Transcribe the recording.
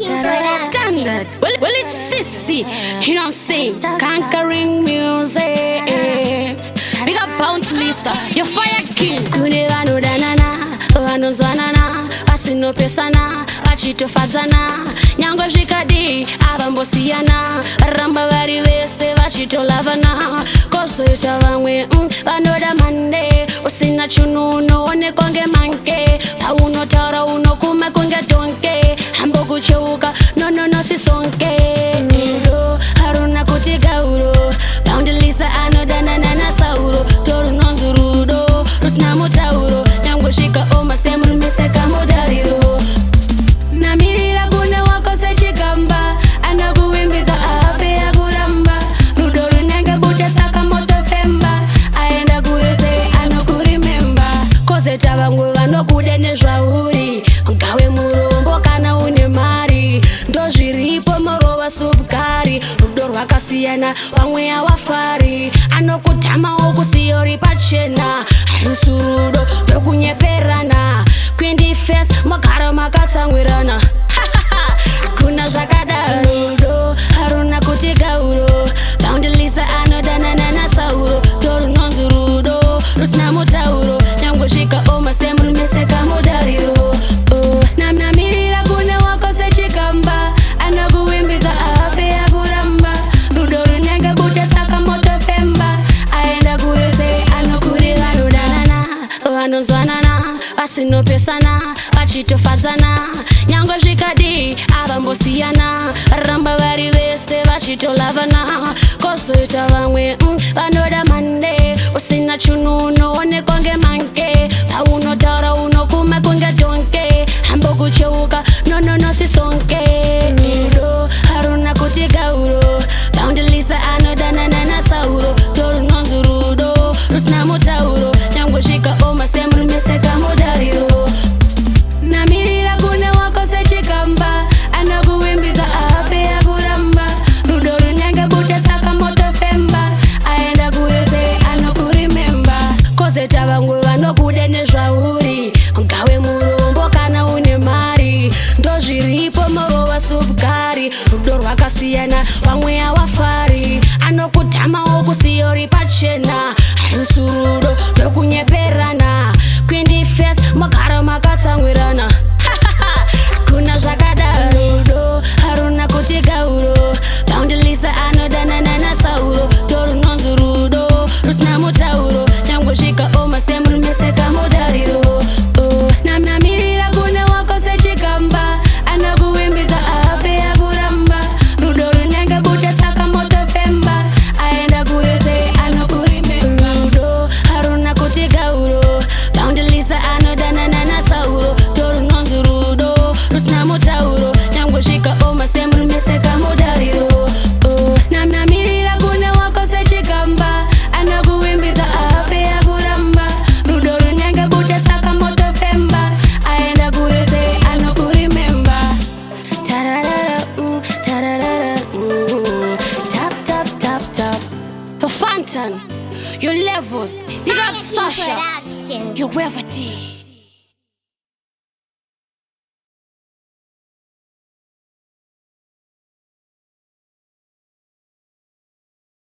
Standard. Well, it's Sissy. You know what I'm saying? Conquering music. Big up Bounce Lisa. Your fire king. Kune vanu danana, vanu zwanana, asino pesana, achitofadzana. Nyango zvikadi, avambosiyana. Ramba vari vese vachitolavana. Kozoita vamwe vanoda mande. Usina chununo onekwa ngemanke. Paunotaura unokuma kunge donke. Hambo kucheuka, no sisonke. Rudo, haruna kuti gauro. Bounce Lisa anodanana na sauro. Toru nonzu rudo, rusina mutauro. Nyango zvika oma semurumeseka mudariro. Namirira kuna wako sechigamba. Anakuwimbiza afe ya kuramba. Rudo runenge buta saka moto femba. Aenda kurese anokurimemba. Kozeta vangu vanokude nezvauri. Ngawe murombo kana une mari. Ndozviripo morova subkari. Rudo rwakasiyana vamwe havafari. Anokutamawo kusiyori pachena. Harusu rudo rwekunyeperana. Quindi face magara makatsamwirana. Hakuna zvakadaro. Rudo haruna kuti gauro. Bounce Lisa anodanana na sauro. Toru nonzu rudo rusina mutauro. Nyango zvika oma semurumeseka mudariro. Namirira kuna wako sechigamba. Anakuwimbiza afe ya kuramba. Rudo runenge buta saka moto femba. Aenda kurese anokuri vanodanana, vanonzwanana, vasinopesana, vachitofadzana. Nyango zvikadi, avambosiyana. Ramba vari vese vachitolavana. Kozoita vamwe vanoda mande. Usina chununo onekwa ngemanke. Paunotaura unokuma kunge donke. Hambo kucheuka, no sisonke. Rudo haruna kuti gauro. Bounce Lisa anodanana na sauro. Toru nonzu rudo rusina mutauro. Nyango zvika oma semurumeseka mudariro. Namirira kuna wako sechigamba. Anakuwimbiza afe ya kuramba. Rudo runenge buta saka moto femba. Aenda kurese anokurimemba. Kozeta vangu vanokude nezvauri. Ngawe murombo kana une mari. Ndozviripo morova subkari. Rudo rwakasiyana vamwe havafari. Anokutamawo kusiyori pachena. Harusu rudo rwekunyeperana. Quindi face magara makatsamwirana. Hakuna zvakadaro. Rudo haruna kuti gauro. Bounce Lisa anodanana na sauro. Toru nonzu rudo rusina mutauro. Nyango zvika oma semurumeseka mudariro. Namirira kuna wako sechigamba. Anakuwimbiza afe ya kuramba. Rudo runenge buta saka moto femba. Aenda kurese anokurimemba. Rudo haruna kuti gauro. Bounce Lisa anodanana na sauro. Toru nonzu rudo rusina mutauro. Nyango zvika oma semurumeseka mudariro. Namirira kuna wako sechigamba. Anakuwimbiza afe ya kuramba. Rudo runenge buta saka moto femba. Aenda kurese anokurimemba. Tararara, tararara, tap. For Phantom, your levels. Big up Sasha, your Revity.